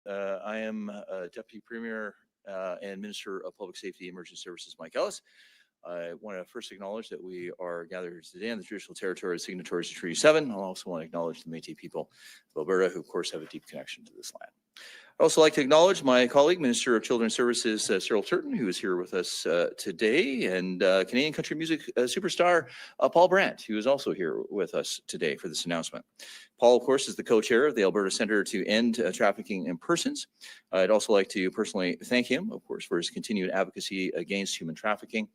I am Deputy Premier and Minister of Public Safety and Emergency Services, Mike Ellis. I want to first acknowledge that we are gathered here today on the traditional territory of signatories to Treaty 7. I also want to acknowledge the Métis people of Alberta, who of course have a deep connection to this land. I'd also like to acknowledge my colleague, Minister of Children's Services, Cyril Turton, who is here with us today, and Canadian country music superstar Paul Brandt, who is also here with us today for this announcement. Paul, of course, is the co-chair of the Alberta Centre to End Trafficking in Persons. I'd also like to personally thank him, of course, for his continued advocacy against human trafficking.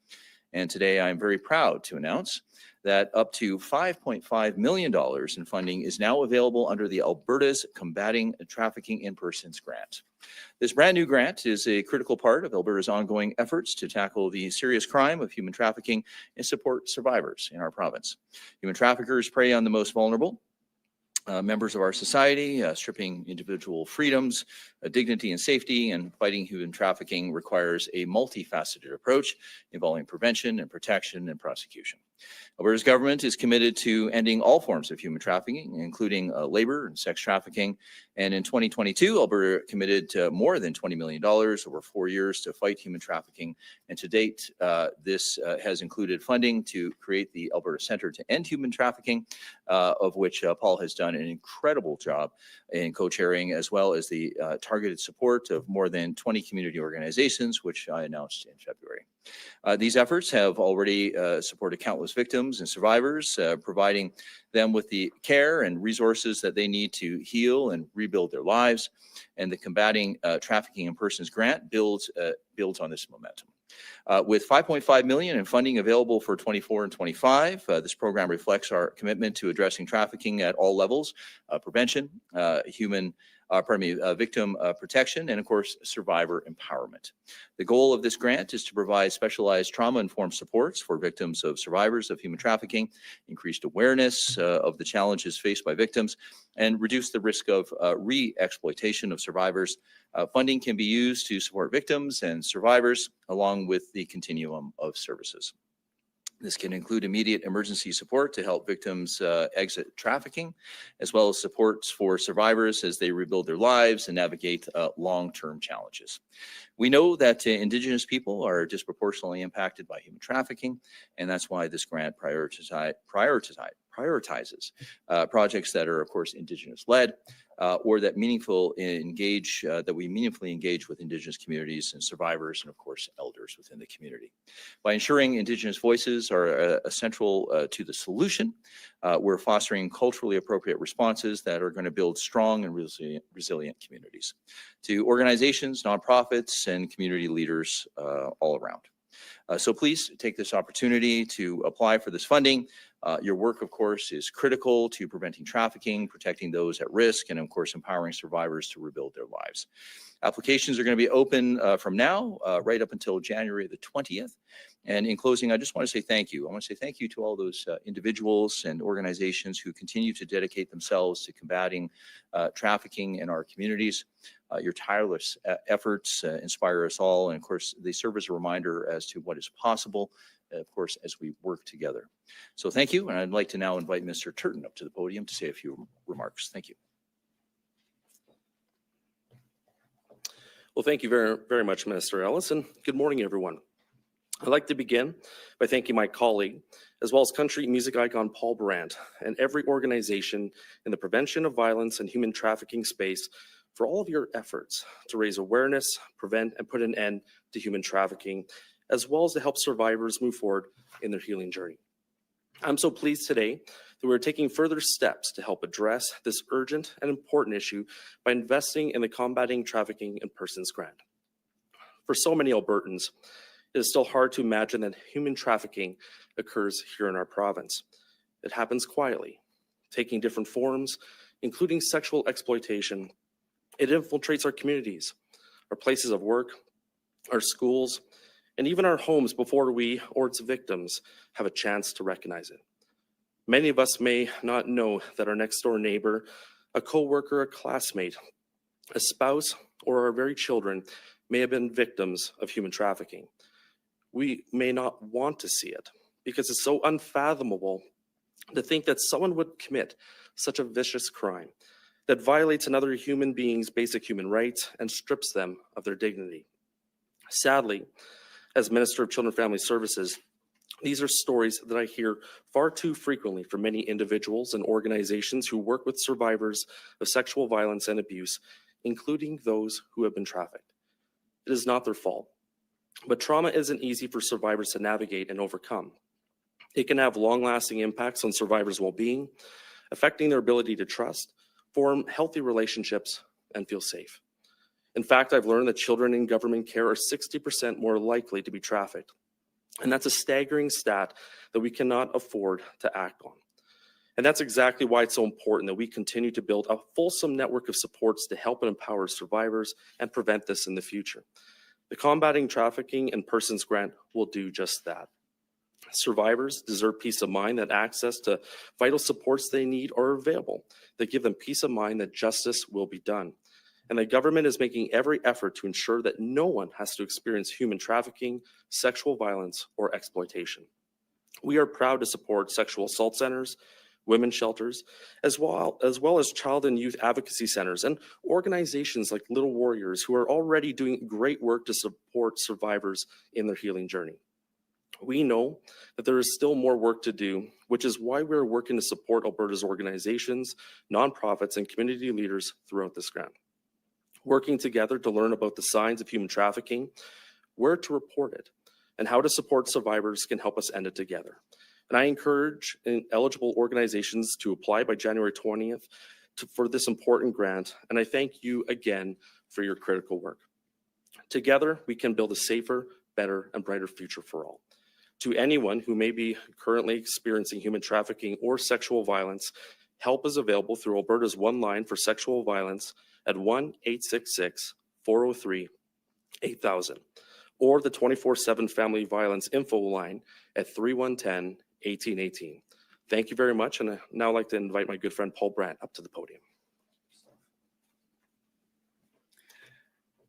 And today I'm very proud to announce that up to $5.5 million in funding is now available under the Alberta's Combating Trafficking in Persons grant. This brand new grant is a critical part of Alberta's ongoing efforts to tackle the serious crime of human trafficking and support survivors in our province. Human traffickers prey on the most vulnerable members of our society, stripping individual freedoms, dignity and safety, and fighting human trafficking requires a multifaceted approach involving prevention and protection and prosecution. Alberta's government is committed to ending all forms of human trafficking, including labor and sex trafficking. And in 2022, Alberta committed to more than $20 million over 4 years to fight human trafficking. And to date, this has included funding to create the Alberta Centre to End Human Trafficking, of which Paul has done an incredible job in co-chairing, as well as the targeted support of more than 20 community organizations, which I announced in February. These efforts have already supported countless victims and survivors, providing them with the care and resources that they need to heal and rebuild their lives. And the Combating Trafficking in Persons grant builds on this momentum. With $5.5 million in funding available for 24 and 25, this program reflects our commitment to addressing trafficking at all levels: prevention, victim protection, and of course, survivor empowerment. The goal of this grant is to provide specialized trauma-informed supports for victims of survivors of human trafficking, increased awareness of the challenges faced by victims, and reduce the risk of re-exploitation of survivors. Funding can be used to support victims and survivors along with the continuum of services. This can include immediate emergency support to help victims exit trafficking, as well as supports for survivors as they rebuild their lives and navigate long-term challenges. We know that Indigenous people are disproportionately impacted by human trafficking, and that's why this grant prioritizes projects that are, of course, Indigenous-led, or that we meaningfully engage with Indigenous communities and survivors and, of course, elders within the community. By ensuring Indigenous voices are central to the solution, we're fostering culturally appropriate responses that are going to build strong and resilient communities. To organizations, nonprofits, and community leaders all around. So please take this opportunity to apply for this funding. Your work, of course, is critical to preventing trafficking, protecting those at risk, and of course, empowering survivors to rebuild their lives. Applications are going to be open from now right up until January the 20th. And in closing, I just want to say thank you. I want to say thank you to all those individuals and organizations who continue to dedicate themselves to combating trafficking in our communities. Your tireless efforts inspire us all, and of course, they serve as a reminder as to what is possible, of course, as we work together. So thank you, and I'd like to now invite Mr. Turton up to the podium to say a few remarks. Thank you. Well, thank you very, very much, Minister Ellis, and good morning, everyone. I'd like to begin by thanking my colleague, as well as country music icon Paul Brandt, and every organization in the prevention of violence and human trafficking space for all of your efforts to raise awareness, prevent, and put an end to human trafficking, as well as to help survivors move forward in their healing journey. I'm so pleased today that we're taking further steps to help address this urgent and important issue by investing in the Combating Trafficking in Persons grant. For so many Albertans, it is still hard to imagine that human trafficking occurs here in our province. It happens quietly, taking different forms, including sexual exploitation. It infiltrates our communities, our places of work, our schools, and even our homes before we or its victims have a chance to recognize it. Many of us may not know that our next door neighbor, a coworker, a classmate, a spouse, or our very children may have been victims of human trafficking. We may not want to see it because it's so unfathomable to think that someone would commit such a vicious crime. that violates another human being's basic human rights and strips them of their dignity. Sadly, as Minister of Children and Family Services, these are stories that I hear far too frequently from many individuals and organizations who work with survivors of sexual violence and abuse, including those who have been trafficked. It is not their fault, but trauma isn't easy for survivors to navigate and overcome. It can have long-lasting impacts on survivors' well-being, affecting their ability to trust, form healthy relationships, and feel safe. In fact, I've learned that children in government care are 60% more likely to be trafficked. And that's a staggering stat that we cannot afford to act on. And that's exactly why it's so important that we continue to build a fulsome network of supports to help and empower survivors and prevent this in the future. The Combating Trafficking in Persons Grant will do just that. Survivors deserve peace of mind that access to vital supports they need are available, that give them peace of mind that justice will be done. And the government is making every effort to ensure that no one has to experience human trafficking, sexual violence, or exploitation. We are proud to support sexual assault centers, women's shelters, as well as child and youth advocacy centers and organizations like Little Warriors who are already doing great work to support survivors in their healing journey. We know that there is still more work to do, which is why we're working to support Alberta's organizations, nonprofits, and community leaders throughout this grant. Working together to learn about the signs of human trafficking, where to report it, and how to support survivors can help us end it together. And I encourage eligible organizations to apply by January 20th for this important grant, and I thank you again for your critical work. Together, we can build a safer, better, and brighter future for all. To anyone who may be currently experiencing human trafficking or sexual violence, help is available through Alberta's One Line for Sexual Violence at 1-866-403-8000 or the 24/7 Family Violence Info Line at 3110-1818. Thank you very much, and I'd now like to invite my good friend Paul Brandt up to the podium.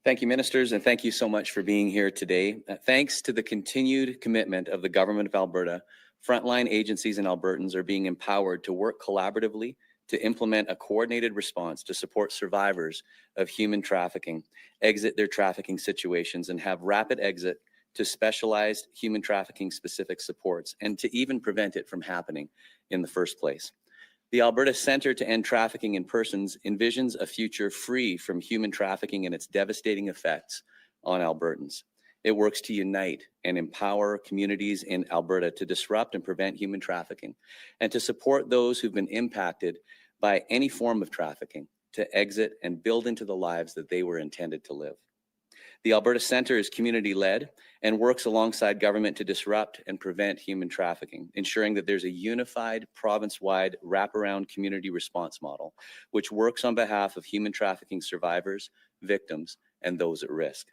Thank you, ministers, and thank you so much for being here today. Thanks to the continued commitment of the Government of Alberta, frontline agencies and Albertans are being empowered to work collaboratively to implement a coordinated response to support survivors of human trafficking, exit their trafficking situations, and have rapid exit to specialized human trafficking specific supports, and to even prevent it from happening in the first place. The Alberta Centre to End Trafficking in Persons envisions a future free from human trafficking and its devastating effects on Albertans. It works to unite and empower communities in Alberta to disrupt and prevent human trafficking, and to support those who've been impacted by any form of trafficking to exit and build into the lives that they were intended to live. The Alberta Centre is community-led and works alongside government to disrupt and prevent human trafficking, ensuring that there's a unified province-wide wraparound community response model, which works on behalf of human trafficking survivors, victims, and those at risk.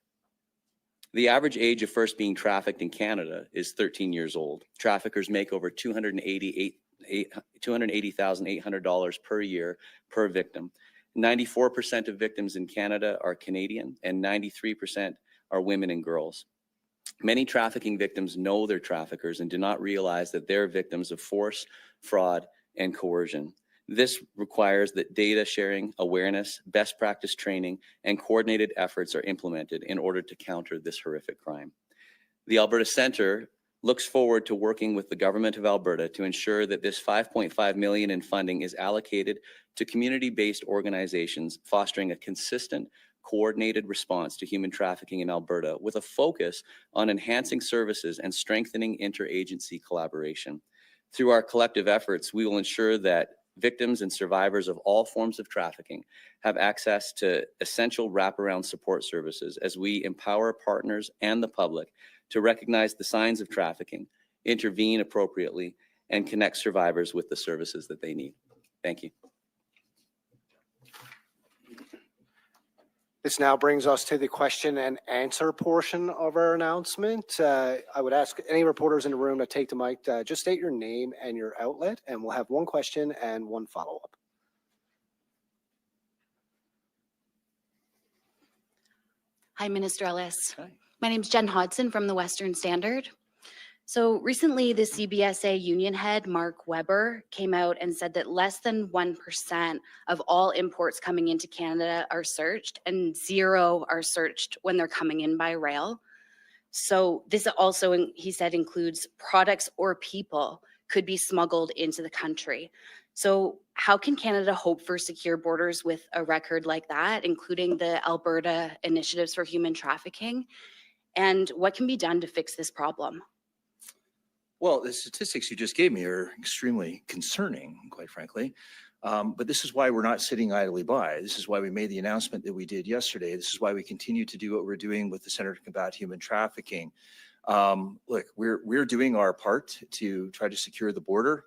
The average age of first being trafficked in Canada is 13 years old. Traffickers make over $280,800 per year per victim. 94% of victims in Canada are Canadian, and 93% are women and girls. Many trafficking victims know their traffickers and do not realize that they're victims of force, fraud, and coercion. This requires that data sharing, awareness, best practice training, and coordinated efforts are implemented in order to counter this horrific crime. The Alberta Centre looks forward to working with the Government of Alberta to ensure that this $5.5 million in funding is allocated to community-based organizations fostering a consistent, coordinated response to human trafficking in Alberta, with a focus on enhancing services and strengthening interagency collaboration. Through our collective efforts, we will ensure that victims and survivors of all forms of trafficking have access to essential wraparound support services as we empower partners and the public to recognize the signs of trafficking, intervene appropriately, and connect survivors with the services that they need. Thank you. This now brings us to the question and answer portion of our announcement. I would ask any reporters in the room to take the mic, just state your name and your outlet, and we'll have one question and one follow-up. Hi, Minister Ellis. Hi. My name is Jen Hodson from the Western Standard. So recently, the CBSA union head, Mark Weber, came out and said that less than 1% of all imports coming into Canada are searched, and 0 are searched when they're coming in by rail. So this also, he said, includes products or people could be smuggled into the country. So how can Canada hope for secure borders with a record like that, including the Alberta Initiatives for Human Trafficking? And what can be done to fix this problem? Well, the statistics you just gave me are extremely concerning, quite frankly. But this is why we're not sitting idly by. This is why we made the announcement that we did yesterday. This is why we continue to do what we're doing with the Center to Combat Human Trafficking. Look, we're doing our part to try to secure the border.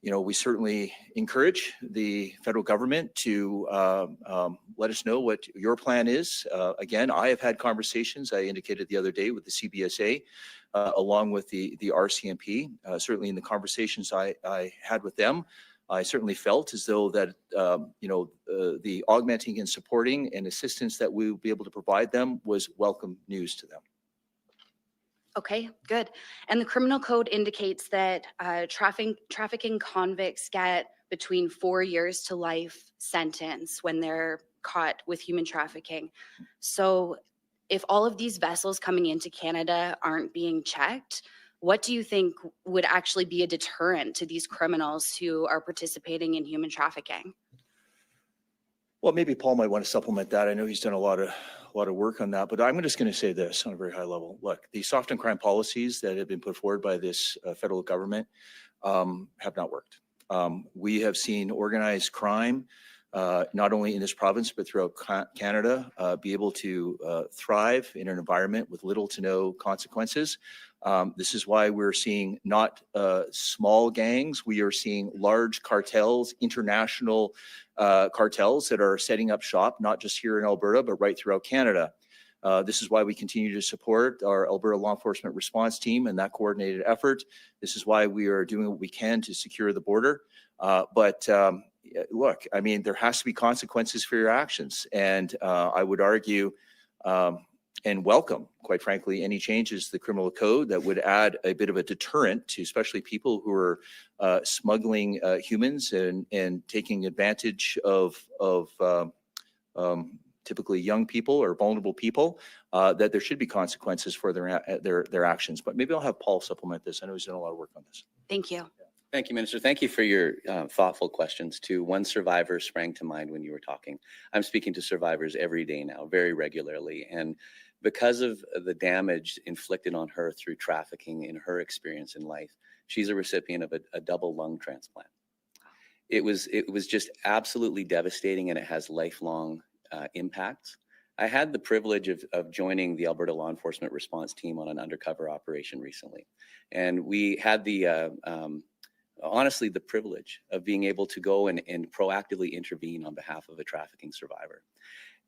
We certainly encourage the federal government to let us know what your plan is. Again, I have had conversations, I indicated the other day, with the CBSA, along with the RCMP. Certainly in the conversations I had with them, I certainly felt as though that, the augmenting and supporting and assistance that we will be able to provide them was welcome news to them. Okay, good. And the criminal code indicates that trafficking convicts get between 4 years to life sentence when they're caught with human trafficking. So if all of these vessels coming into Canada aren't being checked, what do you think would actually be a deterrent to these criminals who are participating in human trafficking? Well, maybe Paul might want to supplement that. I know he's done a lot of work on that, but I'm just going to say this on a very high level. Look, the soft and crime policies that have been put forward by this federal government have not worked. We have seen organized crime, not only in this province, but throughout Canada, be able to thrive in an environment with little to no consequences. This is why we're seeing not small gangs. We are seeing large cartels, international cartels that are setting up shop, not just here in Alberta, but right throughout Canada. This is why we continue to support our Alberta Law Enforcement Response Team and that coordinated effort. This is why we are doing what we can to secure the border. But look, I mean, there has to be consequences for your actions. And I would argue and welcome, quite frankly, any changes to the criminal code that would add a bit of a deterrent to especially people who are smuggling humans and taking advantage of typically young people or vulnerable people, that there should be consequences for their actions. But maybe I'll have Paul supplement this. I know he's done a lot of work on this. Thank you. Thank you, Minister. Thank you for your thoughtful questions too. One survivor sprang to mind when you were talking. I'm speaking to survivors every day now, very regularly. And because of the damage inflicted on her through trafficking in her experience in life, she's a recipient of a double lung transplant. It was just absolutely devastating, and it has lifelong impacts. I had the privilege of joining the Alberta Law Enforcement Response Team on an undercover operation recently. And we had honestly, the privilege of being able to go and proactively intervene on behalf of a trafficking survivor.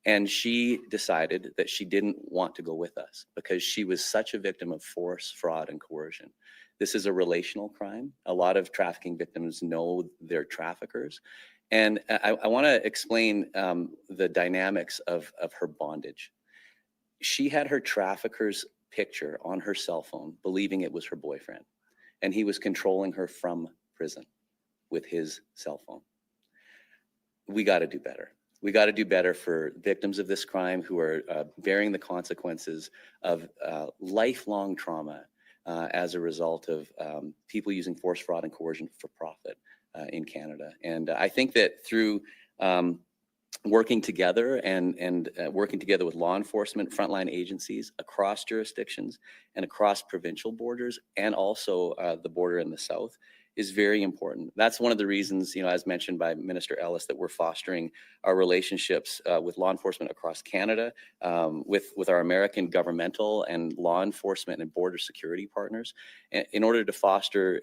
And she decided that she didn't want to go with us because she was such a victim of force, fraud, and coercion. This is a relational crime. A lot of trafficking victims know their traffickers. And I want to explain the dynamics of her bondage. She had her trafficker's picture on her cell phone, believing it was her boyfriend. And he was controlling her from prison with his cell phone. We got to do better. We got to do better for victims of this crime who are bearing the consequences of lifelong trauma as a result of people using force, fraud, and coercion for profit in Canada. And I think that through working together and working together with law enforcement, frontline agencies across jurisdictions and across provincial borders, and also the border in the south, is very important. That's one of the reasons, as mentioned by Minister Ellis, that we're fostering our relationships with law enforcement across Canada, with our American governmental and law enforcement and border security partners, in order to foster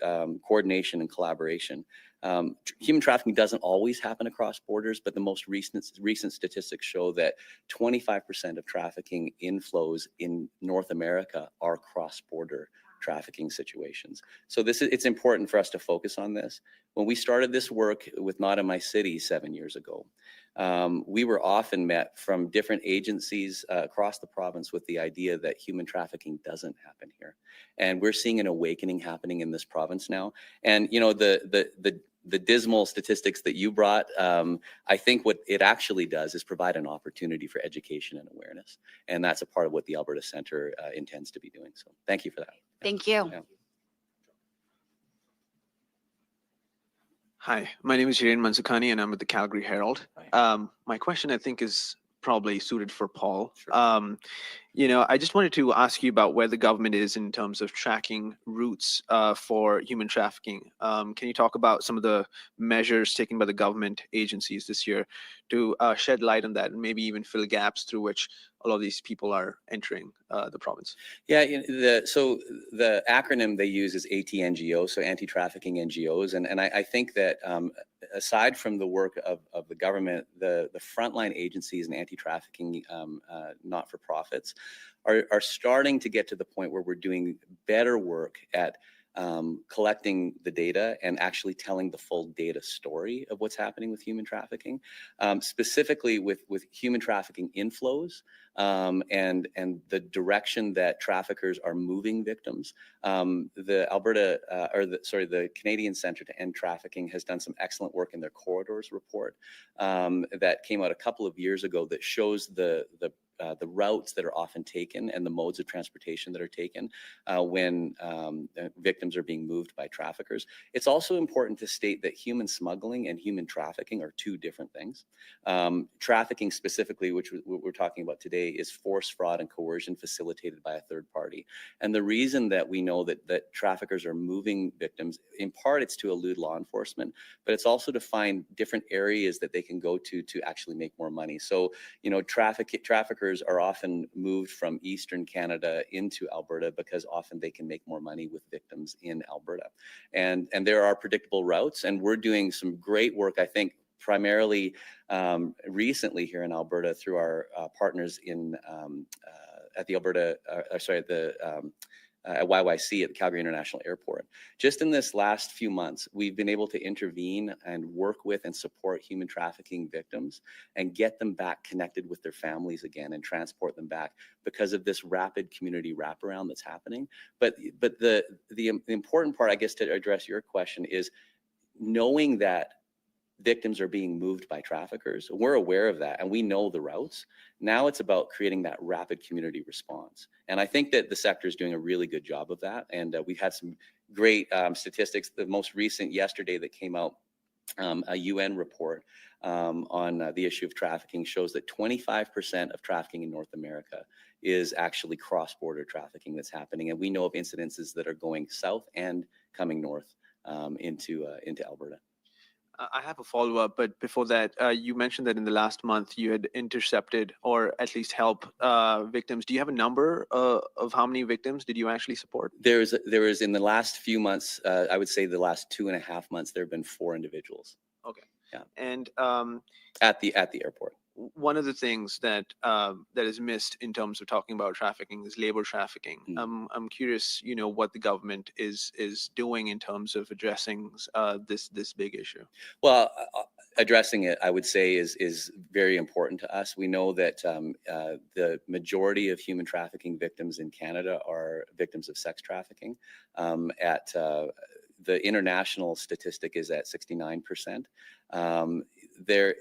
coordination and collaboration. Human trafficking doesn't always happen across borders, but the most recent statistics show that 25% of trafficking inflows in North America are cross-border trafficking situations. So it's important for us to focus on this. When we started this work with Not in My City 7 years ago, we were often met from different agencies across the province with the idea that human trafficking doesn't happen here. And we're seeing an awakening happening in this province now. And, you know, the dismal statistics that you brought, I think what it actually does is provide an opportunity for education and awareness. And that's a part of what the Alberta Centre intends to be doing. So thank you for that. Thank you. Yeah. Hi, my name is Hiren Mansukani and I'm with the Calgary Herald. My question I think is probably suited for Paul. Sure. You know, I just wanted to ask you about where the government is in terms of tracking routes for human trafficking. Can you talk about some of the measures taken by the government agencies this year to shed light on that and maybe even fill gaps through which a lot of these people are entering the province? Yeah, so the acronym they use is ATNGO, so anti-trafficking NGOs. And I think that aside from the work of the government, the frontline agencies and anti-trafficking not-for-profits are starting to get to the point where we're doing better work at collecting the data and actually telling the full data story of what's happening with human trafficking, specifically with human trafficking inflows and the direction that traffickers are moving victims. The Canadian Centre to End Trafficking has done some excellent work in their corridors report that came out a couple of years ago that shows the routes that are often taken and the modes of transportation that are taken when victims are being moved by traffickers. It's also important to state that human smuggling and human trafficking are two different things. Trafficking specifically, which we're talking about today, is force, fraud, and coercion facilitated by a third party. And the reason that we know that traffickers are moving victims, in part it's to elude law enforcement, but it's also to find different areas that they can go to actually make more money. So, you know, traffickers are often moved from Eastern Canada into Alberta because often they can make more money with victims in Alberta. And there are predictable routes, and we're doing some great work, I think, primarily recently here in Alberta through our partners in at the Alberta, at YYC at the Calgary International Airport. Just in this last few months, we've been able to intervene and work with and support human trafficking victims and get them back connected with their families again and transport them back because of this rapid community wraparound that's happening. But the important part, I guess, to address your question is knowing that victims are being moved by traffickers. We're aware of that and we know the routes. Now it's about creating that rapid community response. And I think that the sector is doing a really good job of that. And we've had some great statistics. The most recent yesterday that came out, a UN report on the issue of trafficking shows that 25% of trafficking in North America is actually cross-border trafficking that's happening. And we know of incidences that are going south and coming north into Alberta. I have a follow-up, but before that, you mentioned that in the last month you had intercepted or at least helped victims. Do you have a number of how many victims did you actually support? There is in the last few months, I would say the last 2.5 months, there have been 4 individuals. Okay. Yeah. And at the airport. one of the things that that is missed in terms of talking about trafficking is labor trafficking. I'm curious, you know, what the government is doing in terms of addressing this big issue. Well, addressing it, I would say, is very important to us. We know that the majority of human trafficking victims in Canada are victims of sex trafficking. The international statistic is at 69%. There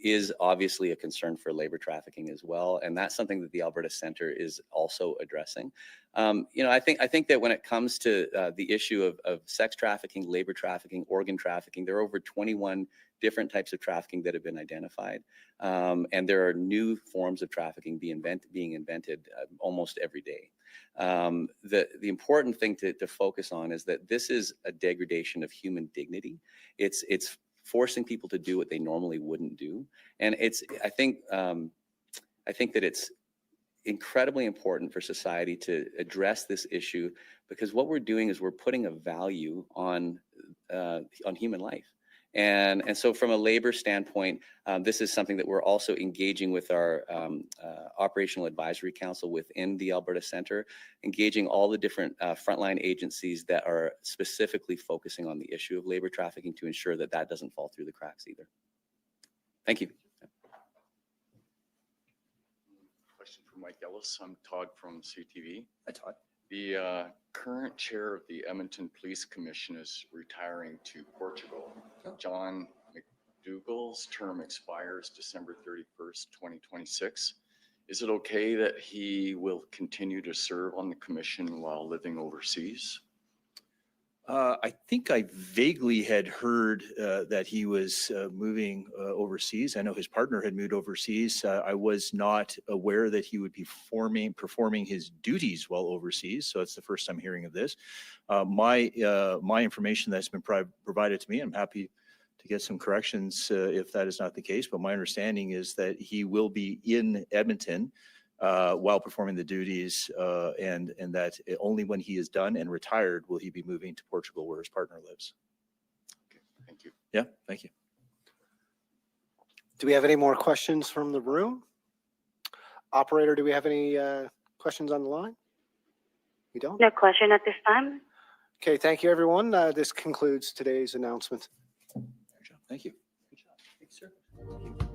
is obviously a concern for labor trafficking as well, and that's something that the Alberta Centre is also addressing. You know, I think that when it comes to the issue of sex trafficking, labor trafficking, organ trafficking, there are over 21 different types of trafficking that have been identified, and there are new forms of trafficking being invented almost every day. The important thing to focus on is that this is a degradation of human dignity. It's forcing people to do what they normally wouldn't do, and I think that it's incredibly important for society to address this issue, because what we're doing is we're putting a value on human life. And so from a labor standpoint, this is something that we're also engaging with our Operational Advisory Council within the Alberta Centre, engaging all the different frontline agencies that are specifically focusing on the issue of labor trafficking to ensure that that doesn't fall through the cracks either. Thank you. Question for Mike Ellis. I'm Todd from CTV. Hi, Todd. The current chair of the Edmonton Police Commission is retiring to Portugal. John McDougall's term expires December 31st, 2026. Is it okay that he will continue to serve on the commission while living overseas? I think I vaguely had heard that he was moving overseas. I know his partner had moved overseas. I was not aware that he would be performing his duties while overseas. So it's the first time hearing of this. My information that's been provided to me, I'm happy to get some corrections if that is not the case. But my understanding is that he will be in Edmonton while performing the duties, and that only when he is done and retired will he be moving to Portugal where his partner lives. Okay, thank you. Yeah, thank you. Do we have any more questions from the room? Operator, do we have any questions on the line? We don't? No question at this time. Okay, thank you, everyone. This concludes today's announcement. Thank you. Good job. Thanks, sir. Thank you.